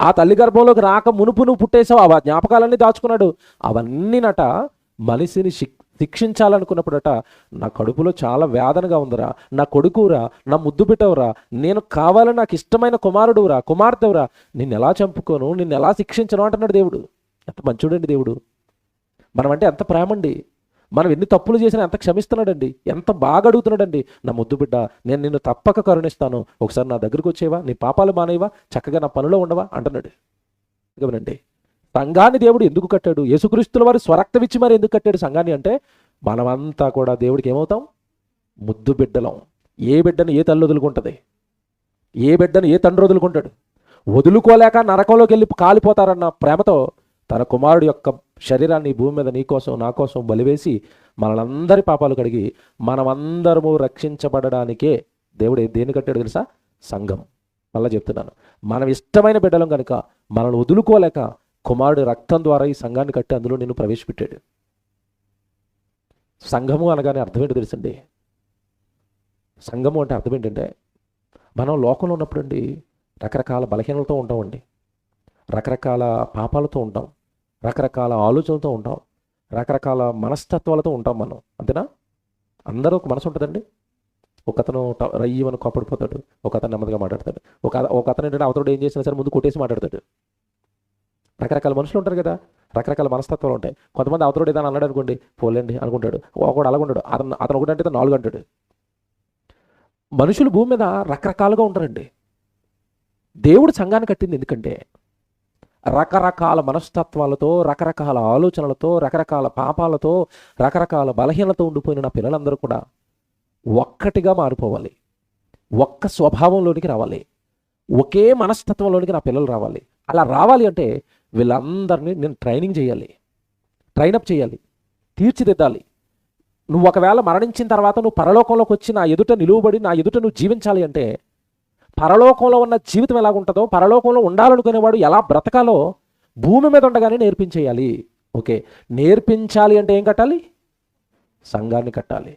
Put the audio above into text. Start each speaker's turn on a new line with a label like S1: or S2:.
S1: ఆ తల్లి గర్భంలోకి రాక మునుపు నువ్వు పుట్టేసావు, ఆ జ్ఞాపకాలన్నీ దాచుకున్నాడు. అవన్నీనట మనిషిని శిక్షించాలనుకున్నప్పుడట, నా కడుపులో చాలా వేదనగా ఉందిరా, నా కొడుకురా, నా ముద్దు బిడ్డవురా, నేను కావాలని నాకు ఇష్టమైన కుమారుడురా, కుమార్తెవురా, నిన్ను ఎలా చంపుకోను, నిన్ను ఎలా శిక్షించను అంటున్నాడు దేవుడు. ఎంత మంచోడండి దేవుడు. మనం అంటే ఎంత ప్రేమండి. మనం ఎన్ని తప్పులు చేసినా ఎంత క్షమిస్తున్నాడండి, ఎంత బాగా అడుగుతున్నాడండి. నా ముద్దు బిడ్డ, నేను నిన్ను తప్పక కరుణిస్తాను, ఒకసారి నా దగ్గరకు వచ్చేవా, నీ పాపాలు మానేవా, చక్కగా నా పనిలో ఉండవా అంటున్నాడు. గమనండి, సంఘాన్ని దేవుడు ఎందుకు కట్టాడు? యేసుక్రీస్తుల వారు స్వరక్తమిచ్చి మరి ఎందుకు కట్టాడు సంఘాన్ని అంటే, మనమంతా కూడా దేవుడికి ఏమవుతాం? ముద్దు బిడ్డలం. ఏ బిడ్డను ఏ తల్లి వదులుకుంటుంది? ఏ బిడ్డను ఏ తండ్రి వదులుకుంటాడు? వదులుకోలేక నరకంలోకి వెళ్ళి కాలిపోతారన్న ప్రేమతో తన కుమారుడు యొక్క శరీరాన్ని భూమి మీద నీ కోసం నా కోసం బలివేసి మనందరి పాపాలు కడిగి మనమందరము రక్షించబడడానికే దేవుడు దేన్ని కట్టాడు తెలుసా? సంఘం. మళ్ళీ చెప్తున్నాను, మనం ఇష్టమైన బిడ్డలం కనుక మనల్ని వదులుకోలేక కుమారుడు రక్తం ద్వారా ఈ సంఘాన్ని కట్టి అందులో నిన్ను ప్రవేశపెట్టాడు. సంఘము అనగానే అర్థం ఏంటో తెలుసండి. సంఘము అంటే అర్థం ఏంటంటే, మనం లోకంలో ఉన్నప్పుడు అండి రకరకాల బలహీనలతో ఉంటామండి, రకరకాల పాపాలతో ఉంటాం, రకరకాల ఆలోచనలతో ఉంటాం, రకరకాల మనస్తత్వాలతో ఉంటాం మనం. అంతేనా? అందరూ ఒక మనసు ఉంటుందండి. ఒకతను రయ్యమని కోపడిపోతాడు, ఒక అతను నెమ్మదిగా మాట్లాడతాడు, ఒక అతను ఏంటంటే అవతడు ఏం చేసినా సరే ముందు కొట్టేసి మాట్లాడతాడు. రకరకాల మనుషులు ఉంటారు కదా, రకరకాల మనస్తత్వాలు ఉంటాయి. కొంతమంది అవతడు ఏదైనా అన్నాడు అనుకోండి, పోలేండి అనుకుంటాడు, ఒకడు అలాగుంటాడు, అతను ఒకటంటే 4 అంటాడు. మనుషులు భూమి మీద రకరకాలుగా ఉంటారండి. దేవుడు సంఘాన్ని కట్టింది ఎందుకంటే, రకరకాల మనస్తత్వాలతో, రకరకాల ఆలోచనలతో, రకరకాల పాపాలతో, రకరకాల బలహీనతో ఉండిపోయిన నా పిల్లలందరూ కూడా ఒక్కటిగా మారిపోవాలి, ఒక్క స్వభావంలోనికి రావాలి, ఒకే మనస్తత్వంలోనికి నా పిల్లలు రావాలి. అలా రావాలి అంటే వీళ్ళందరినీ నేను ట్రైనింగ్ చేయాలి, ట్రైనప్ చేయాలి, తీర్చిదిద్దాలి. నువ్వు ఒకవేళ మరణించిన తర్వాత నువ్వు పరలోకంలోకి వచ్చి నా ఎదుట నిలువబడి నా ఎదుట నువ్వు జీవించాలి అంటే, పరలోకంలో ఉన్న జీవితం ఎలాగుంటుందో, పరలోకంలో ఉండాలనుకునేవాడు ఎలా బ్రతకాలో భూమి మీద ఉండగానే నేర్పించేయాలి. ఓకే, నేర్పించాలి అంటే ఏం కట్టాలి? సంఘాన్ని కట్టాలి.